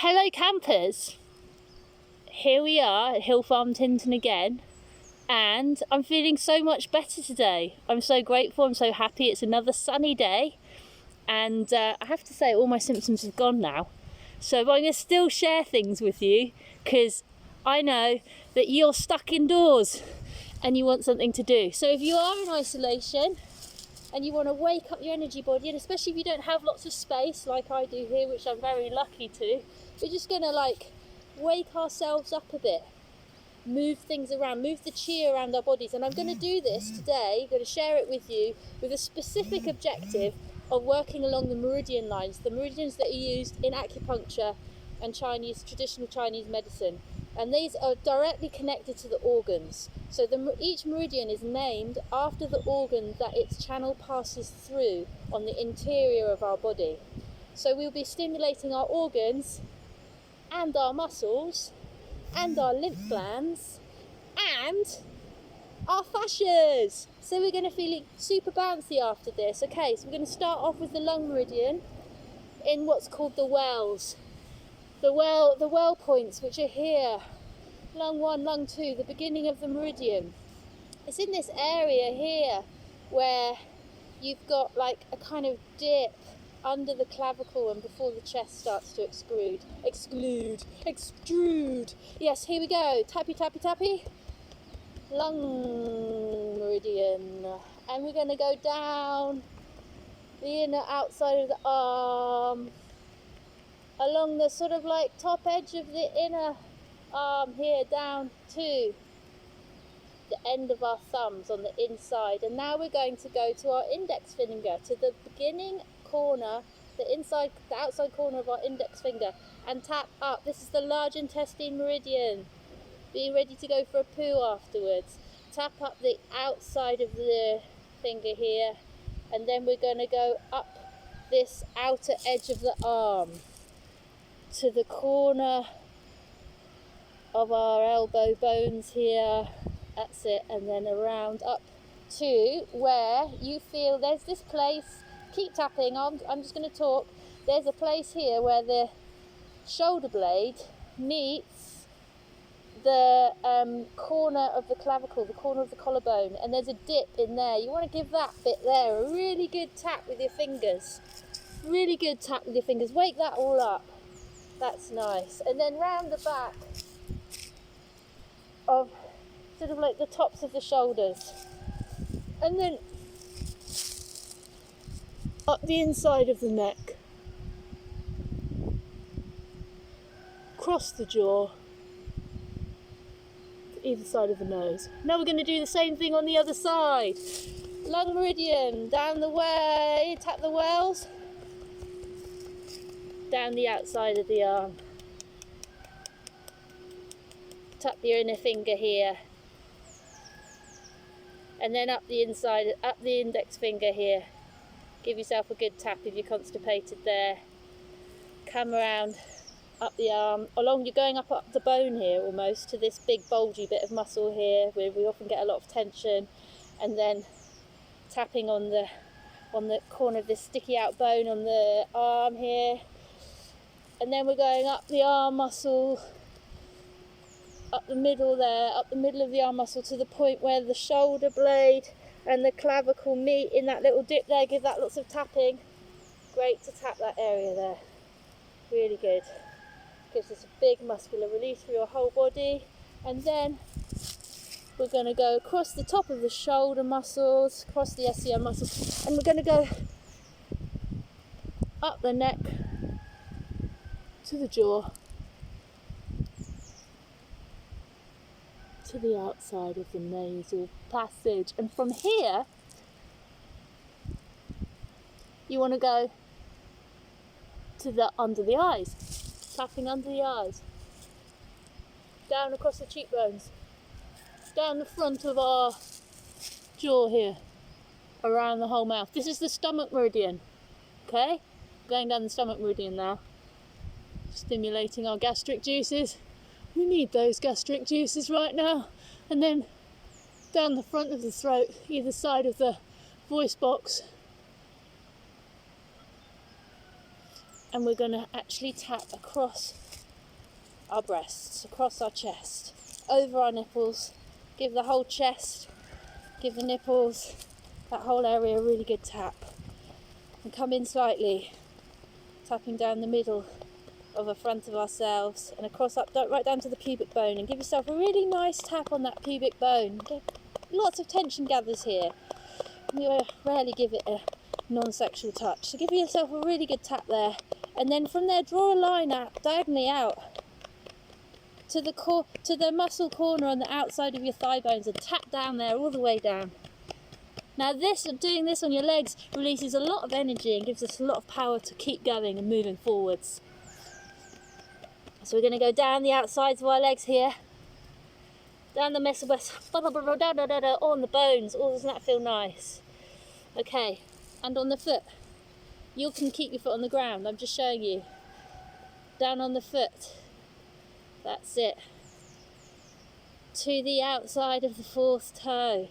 Hello campers, here we are at Hill Farm Tinton again, and I'm feeling so much better today. I'm so grateful, I'm so happy. It's another sunny day, and I have to say all my symptoms have gone now. So I'm going to still share things with you because I know that you're stuck indoors and you want something to do. So if you are in isolation and you want to wake up your energy body, and especially if you don't have lots of space like I do here, which I'm very lucky to, we're just going to wake ourselves up a bit, move things around, move the chi around our bodies. And I'm going to do this today, I'm going to share it with you with a specific objective of working along the meridian lines, the meridians that are used in acupuncture and traditional Chinese medicine. And these are directly connected to the organs. So each meridian is named after the organ that its channel passes through on the interior of our body. So we'll be stimulating our organs and our muscles and our lymph glands and our fascias. So we're going to feel super bouncy after this. Okay, so we're going to start off with the lung meridian in what's called the wells. The well points, which are here, lung 1, lung 2, the beginning of the meridian. It's in this area here where you've got like a kind of dip under the clavicle and before the chest starts to extrude. Yes, here we go. Tappy, tappy, tappy. Lung meridian. And we're going to go down the inner outside of the arm, along the sort of like top edge of the inner arm here, down to the end of our thumbs on the inside. And now we're going to go to our index finger, to the beginning corner, the outside corner of our index finger, and tap up. This is the large intestine meridian. Be ready to go for a poo afterwards. Tap up the outside of the finger here, and then we're going to go up this outer edge of the arm to the corner of our elbow bones here. That's it. And then around up to where you feel there's this place. Keep tapping. I'm just going to talk. There's a place here where the shoulder blade meets the corner of the clavicle, the corner of the collarbone, and there's a dip in there. You want to give that bit there a really good tap with your fingers. Really good tap with your fingers. Wake that all up. That's nice. And then round the back of sort of like the tops of the shoulders. And then up the inside of the neck. Across the jaw. To either side of the nose. Now we're going to do the same thing on the other side. Lung meridian, down the way, tap the wells. Down the outside of the arm. Tap your inner finger here. And then up the inside, up the index finger here. Give yourself a good tap if you're constipated there. Come around up the arm. You're going up the bone here almost to this big bulgy bit of muscle here where we often get a lot of tension. And then tapping on the corner of this sticky out bone on the arm here. And then we're going up the arm muscle, up the middle there, up the middle of the arm muscle to the point where the shoulder blade and the clavicle meet in that little dip there. Give that lots of tapping. Great to tap that area there. Really good. Gives us a big muscular release for your whole body. And then we're going to go across the top of the shoulder muscles, across the SCM muscles, and we're going to go up the neck to the jaw, to the outside of the nasal passage. And from here, you want to go to under the eyes, tapping under the eyes, down across the cheekbones, down the front of our jaw here, around the whole mouth. This is the stomach meridian, okay? Going down the stomach meridian now, stimulating our gastric juices. We need those gastric juices right now. And then down the front of the throat, either side of the voice box. And we're going to actually tap across our breasts, across our chest, over our nipples. Give the whole chest, give the nipples, that whole area a really good tap. And come in slightly, tapping down the middle of the front of ourselves and across up right down to the pubic bone, and give yourself a really nice tap on that pubic bone. Lots of tension gathers here. You rarely give it a non-sexual touch, so give yourself a really good tap there, and then from there draw a line out diagonally out to the muscle corner on the outside of your thigh bones, and tap down there all the way down. Now doing this on your legs releases a lot of energy and gives us a lot of power to keep going and moving forwards. So we're going to go down the outsides of our legs here, down the mesoblast, on the bones. Oh, doesn't that feel nice? Okay, and on the foot. You can keep your foot on the ground, I'm just showing you. Down on the foot. That's it. To the outside of the fourth toe.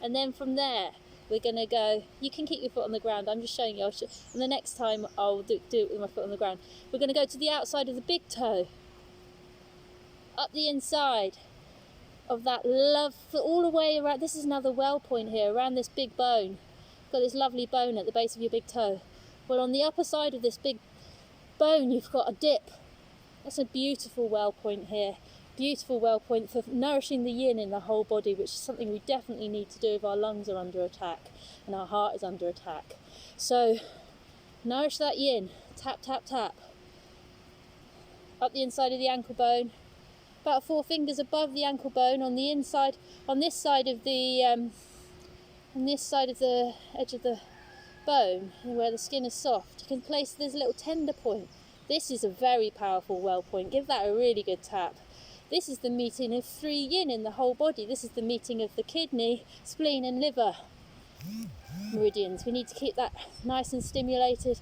And then from there, we're going to go, you can keep your foot on the ground, I'm just showing you, and the next time I'll do it with my foot on the ground. We're going to go to the outside of the big toe, up the inside of that love, all the way around. This is another well point here, around this big bone. You've got this lovely bone at the base of your big toe. Well, on the upper side of this big bone, you've got a dip. That's a beautiful well point here. Beautiful well point for nourishing the yin in the whole body, which is something we definitely need to do if our lungs are under attack and our heart is under attack. So nourish that yin, tap, tap, tap. Up the inside of the ankle bone, about 4 fingers above the ankle bone on the inside, on this side of the edge of the bone, where the skin is soft. You can place this little tender point. This is a very powerful well point. Give that a really good tap. This is the meeting of 3 yin in the whole body. This is the meeting of the kidney, spleen and liver meridians. We need to keep that nice and stimulated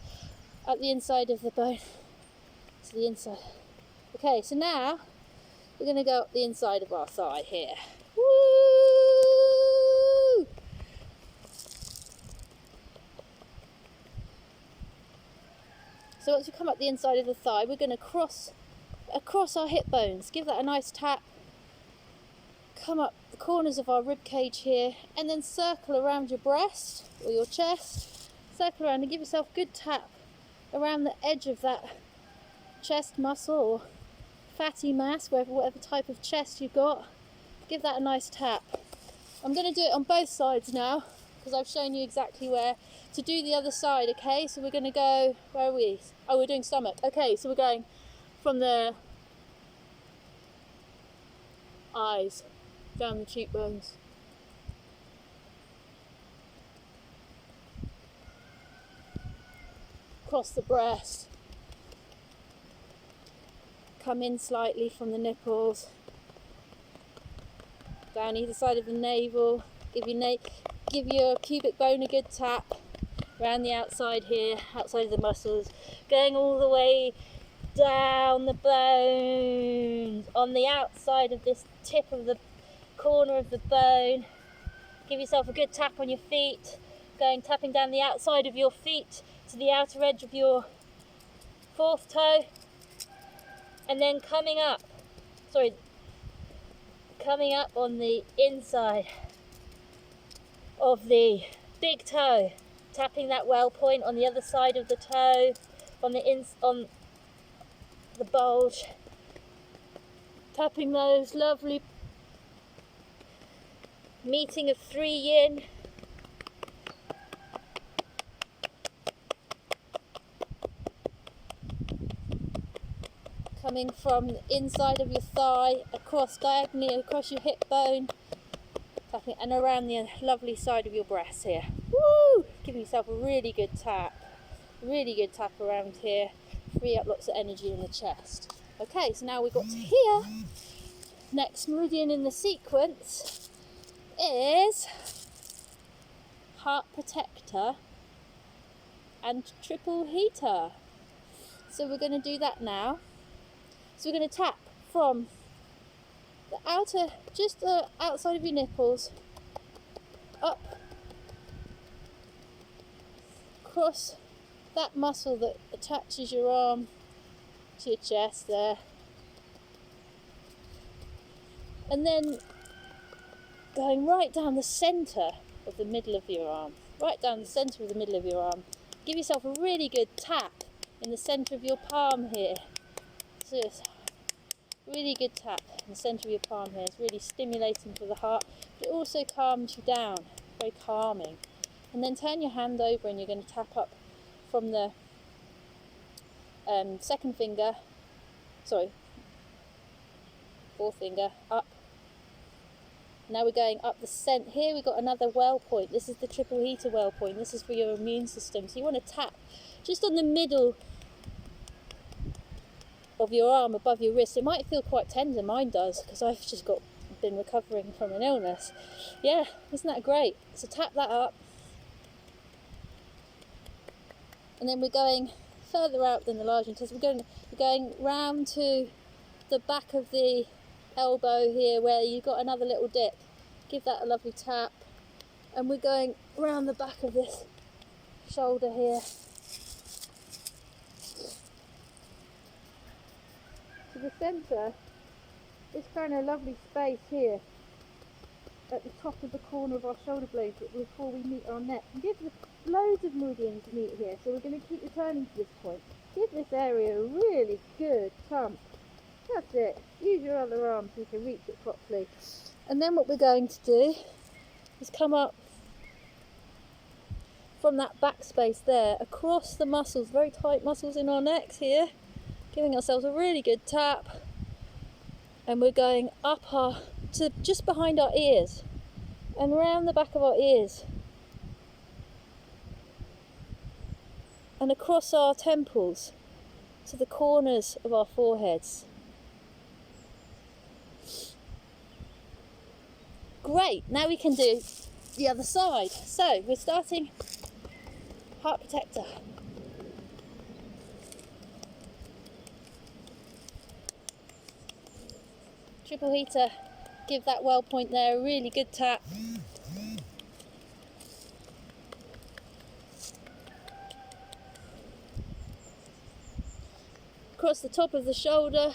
up the inside of the bone, to the inside. Okay, so now we're going to go up the inside of our thigh here. Woo! So once we come up the inside of the thigh, we're going to cross across our hip bones. Give that a nice tap. Come up the corners of our rib cage here, and then circle around your breast or your chest. Circle around and give yourself a good tap around the edge of that chest muscle or fatty mass, whatever type of chest you've got. Give that a nice tap. I'm going to do it on both sides now, because I've shown you exactly where to do the other side. Okay, so we're going to go, where are we? Oh, we're doing stomach. Okay, so we're going from the eyes down the cheekbones, across the breast, come in slightly from the nipples, down either side of the navel. Give your pubic bone a good tap around the outside here, outside of the muscles, going all the way down the bones, on the outside of this tip of the corner of the bone. Give yourself a good tap on your feet, tapping down the outside of your feet to the outer edge of your fourth toe, and then coming up on the inside of the big toe, tapping that well point on the other side of the toe, on the bulge, tapping those lovely meeting of 3 yin. Coming from the inside of your thigh, diagonally across your hip bone, tapping, and around the lovely side of your breast here. Woo! Giving yourself a really good tap around here. Free up lots of energy in the chest. Okay, so now we've got to here. Next meridian in the sequence is heart protector and triple heater. So we're going to do that now. So we're going to tap from the outside of your nipples, up, across that muscle that attaches your arm to your chest there, And then going right down the centre of the middle of your arm. Right down the centre of the middle of your arm. Give yourself a really good tap in the centre of your palm here. So really good tap in the centre of your palm here. It's really stimulating for the heart, but it also calms you down. Very calming. And then turn your hand over and you're going to tap up from the forefinger up. Now we're going up the scent. Here we've got another well point. This is the triple heater well point. This is for your immune system. So you want to tap just on the middle of your arm above your wrist. It might feel quite tender, mine does, because I've just been recovering from an illness. Yeah, isn't that great? So tap that up. And then we're going further out than the large intestine. We're going round to the back of the elbow here where you've got another little dip. Give that a lovely tap. And we're going round the back of this shoulder here. To the centre, this kind of lovely space here at the top of the corner of our shoulder blades before we meet our neck. And give loads of meridians meet here, so we're going to keep returning to this point. Give this area a really good thump. That's it. Use your other arm so you can reach it properly. And then what we're going to do is come up from that back space there, across the muscles, very tight muscles in our necks here, giving ourselves a really good tap. And we're going up to just behind our ears and around the back of our ears and across our temples to the corners of our foreheads. Great, now we can do the other side. So we're starting heart protector. Triple heater, give that well point there a really good tap. Across the top of the shoulder.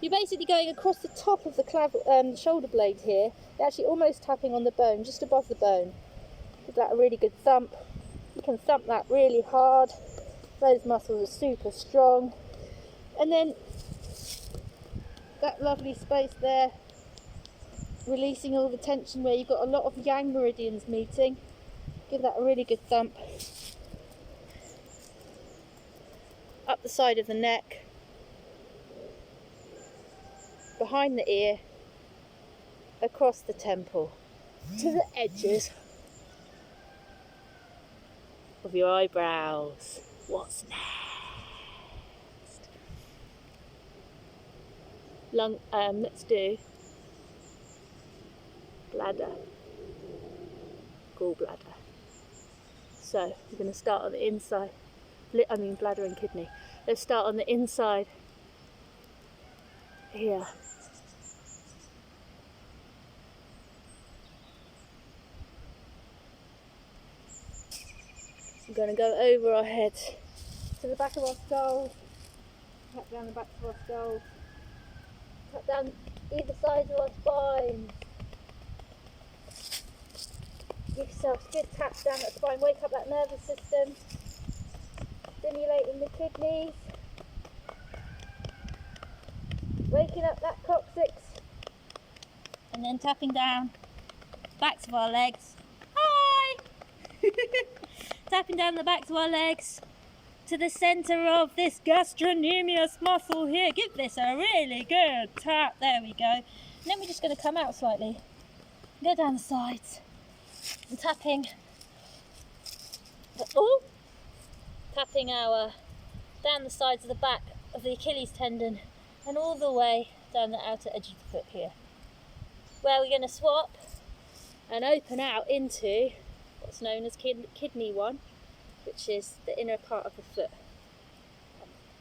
You're basically going across the top of the shoulder blade here. You're actually almost tapping on the bone, just above the bone. Give that a really good thump. You can thump that really hard. Those muscles are super strong. And then that lovely space there, releasing all the tension where you've got a lot of yang meridians meeting. Give that a really good thump. Up the side of the neck. Behind the ear, across the temple, to the edges of your eyebrows. What's next? Let's do bladder, gallbladder. So we're going to start on the inside. Bladder and kidney. Let's start on the inside here. We're going to go over our heads to the back of our skulls, tap down the back of our skulls, tap down either side of our spine. Give yourself good taps down that spine, wake up that nervous system, stimulating the kidneys, waking up that coccyx, and then tapping down backs of our legs. Hi! Tapping down the backs of our legs to the centre of this gastrocnemius muscle here. Give this a really good tap. There we go. And then we're just going to come out slightly, go down the sides, and tapping our down the sides of the back of the Achilles tendon and all the way down the outer edge of the foot here, where we're going to swap and open out into what's known as kidney 1, which is the inner part of the foot,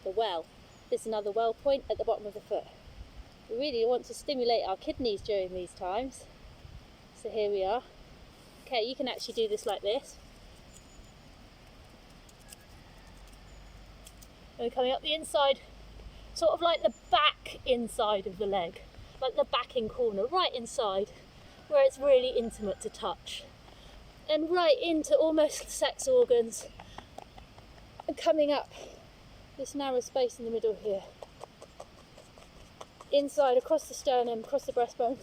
the well. There's another well point at the bottom of the foot. We really want to stimulate our kidneys during these times. So here we are. Okay, you can actually do this like this. And we're coming up the inside, sort of like the back inside of the leg. like the backing corner, right inside, where it's really intimate to touch. And right into almost the sex organs, and coming up this narrow space in the middle here. Inside, across the sternum, across the breastbone,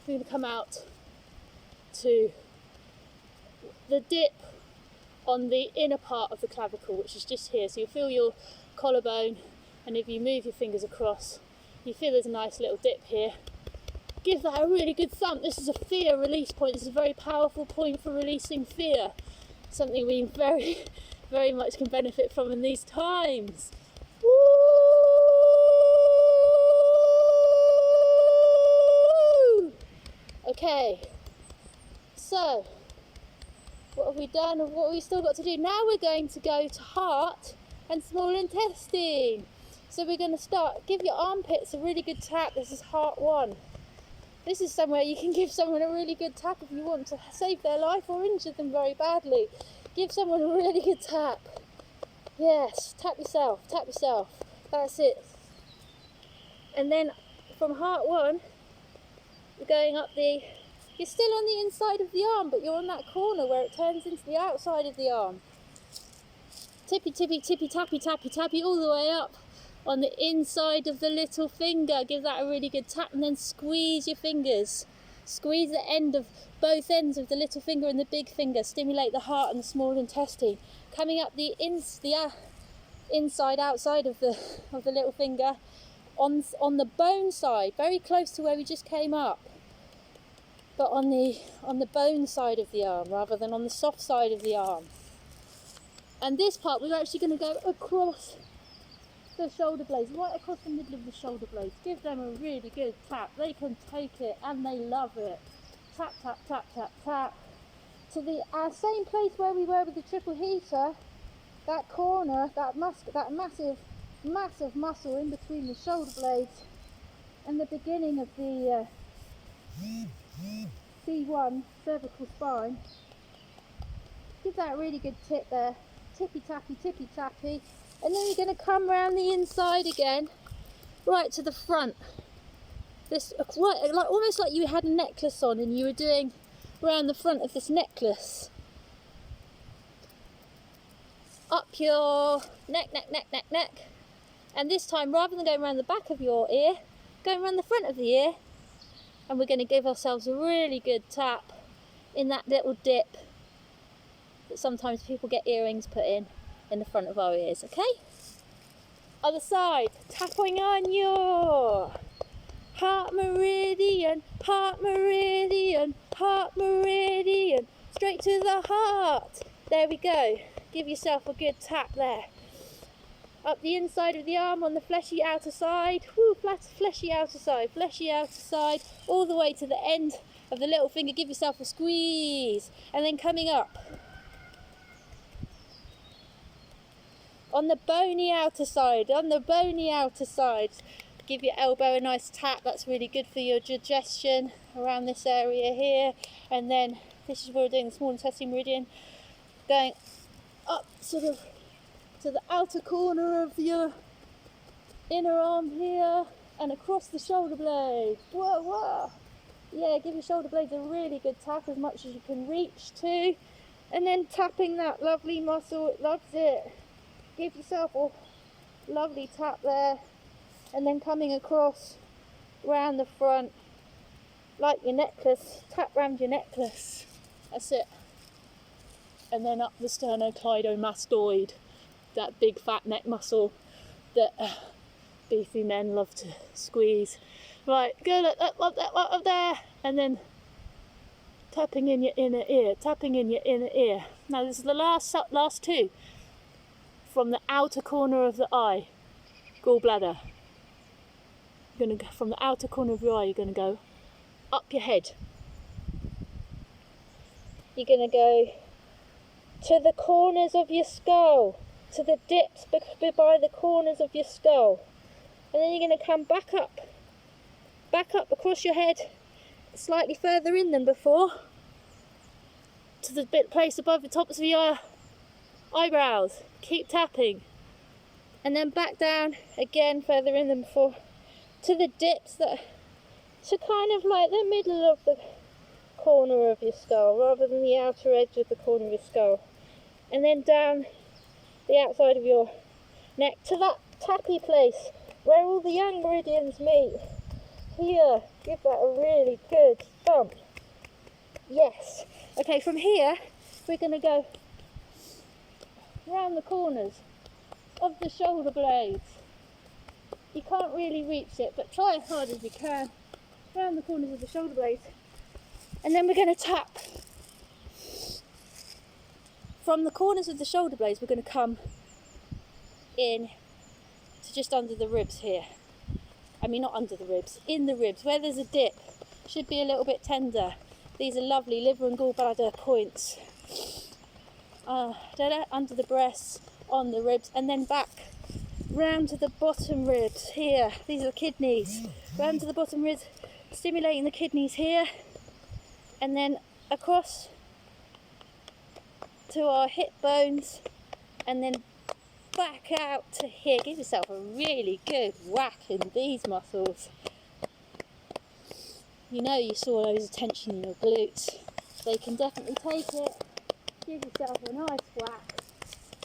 we're going to come out to the dip on the inner part of the clavicle, which is just here. So you feel your collarbone, and if you move your fingers across, you feel there's a nice little dip here. Give that a really good thump. This is a fear release point. This is a very powerful point for releasing fear. Something we very, very much can benefit from in these times. Woo! Okay, so what have we done and what have we still got to do? Now we're going to go to heart and small intestine. So we're going to start, give your armpits a really good tap. This is heart 1. This is somewhere you can give someone a really good tap if you want to save their life or injure them very badly. Give someone a really good tap. Yes, tap yourself, that's it. And then from heart 1, you're going up you're still on the inside of the arm, but you're on that corner where it turns into the outside of the arm. Tippy, tippy, tippy, tappy, tappy, tappy, all the way up on the inside of the little finger. Give that a really good tap, and then squeeze your fingers. Squeeze the end of both ends of the little finger and the big finger. Stimulate the heart and the small intestine. Coming up the inside, outside of the little finger, on the bone side, very close to where we just came up, but on the bone side of the arm rather than on the soft side of the arm. And this part, we're actually going to go across the shoulder blades, right across the middle of the shoulder blades. Give them a really good tap. They can take it and they love it. Tap, tap, tap, tap, tap. To the same place where we were with the triple heater, that corner, that massive muscle in between the shoulder blades and the beginning of the C1 cervical spine. Give that a really good tip there. Tippy tappy, tippy tappy. And then you're going to come around the inside again, right to the front. This like almost like you had a necklace on and you were doing around the front of this necklace. Up your neck. And this time, rather than going around the back of your ear, going around the front of the ear. And we're going to give ourselves a really good tap in that little dip that sometimes people get earrings put in the front of our ears, okay? Other side, tapping on your heart meridian, heart meridian, heart meridian, straight to the heart. There we go. Give yourself a good tap there. Up the inside of the arm on the fleshy outer side. Woo, fleshy outer side, all the way to the end of the little finger. Give yourself a squeeze. And then coming up. On the bony outer side, Give your elbow a nice tap. That's really good for your digestion around this area here. And then this is where we're doing the small intestine meridian. Going up sort of to the outer corner of your inner arm here and across the shoulder blade. Whoa. Yeah, give your shoulder blades a really good tap, as much as you can reach to. And then tapping that lovely muscle, it loves it. Give yourself a lovely tap there. And then coming across round the front, like your necklace, tap round your necklace. That's it. And then up the sternocleidomastoid, that big fat neck muscle that beefy men love to squeeze. Right, go up there, and then tapping in your inner ear. Now this is the last two. From the outer corner of the eye, gallbladder. You're going to go from the outer corner of your eye, you're going to go up your head. You're going to go to the corners of your skull, to the dips by the corners of your skull. And then you're going to come back up across your head, slightly further in than before, to the place above the tops of your eyebrows. Keep tapping. And then back down again, further in than before, to the dips that to kind of like the middle of the corner of your skull rather than the outer edge of the corner of your skull, and then down the outside of your neck to that tappy place where all the young meridians meet. Here, give that a really good thump. Yes. Okay, from here we're going to go round the corners of the shoulder blades. You can't really reach it, but try as hard as you can round the corners of the shoulder blades. And then we're going to tap from the corners of the shoulder blades. We're going to come in to just under the ribs here. I mean, not under the ribs, in the ribs, where there's a dip. Should be a little bit tender. These are lovely liver and gallbladder points. Under the breasts, on the ribs, and then back round to the bottom ribs here. These are the kidneys. Round to the bottom ribs, stimulating the kidneys here, and then across to our hip bones, and then back out to here. Give yourself a really good whack in these muscles. You know you saw loads of tension in your glutes. They can definitely take it. Give yourself a nice whack.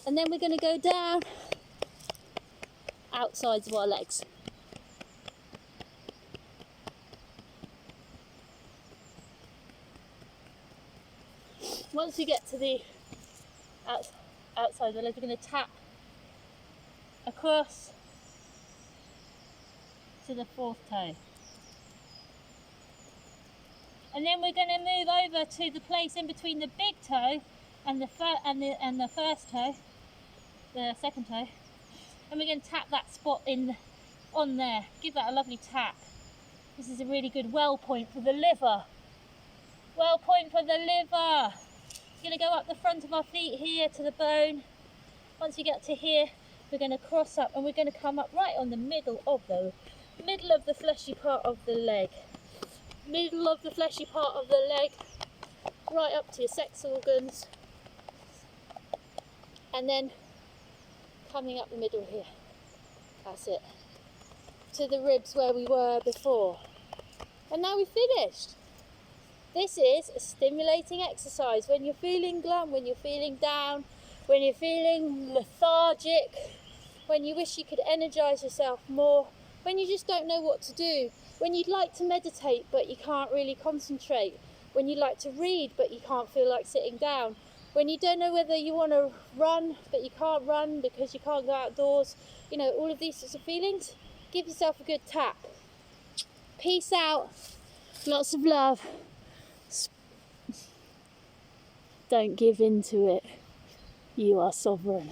And then we're going to go down outsides of our legs. Once we get to the outside of the legs, we're going to tap across to the fourth toe. And then we're going to move over to the place in between the big toe and the first toe, the second toe, and we're going to tap that spot on there. Give that a lovely tap. This is a really good well point for the liver. Well point for the liver. We're going to go up the front of our feet here to the bone. Once we get to here, we're going to cross up and we're going to come up right on the middle of the fleshy part of the leg. Middle of the fleshy part of the leg, right up to your sex organs, and then coming up the middle here. That's it. To the ribs where we were before. And now we've finished. This is a stimulating exercise. When you're feeling glum, when you're feeling down, when you're feeling lethargic, when you wish you could energise yourself more, when you just don't know what to do, when you'd like to meditate but you can't really concentrate, when you'd like to read but you can't feel like sitting down, when you don't know whether you want to run but you can't run because you can't go outdoors, you know, all of these sorts of feelings, give yourself a good tap. Peace out. Lots of love. Don't give in to it. You are sovereign.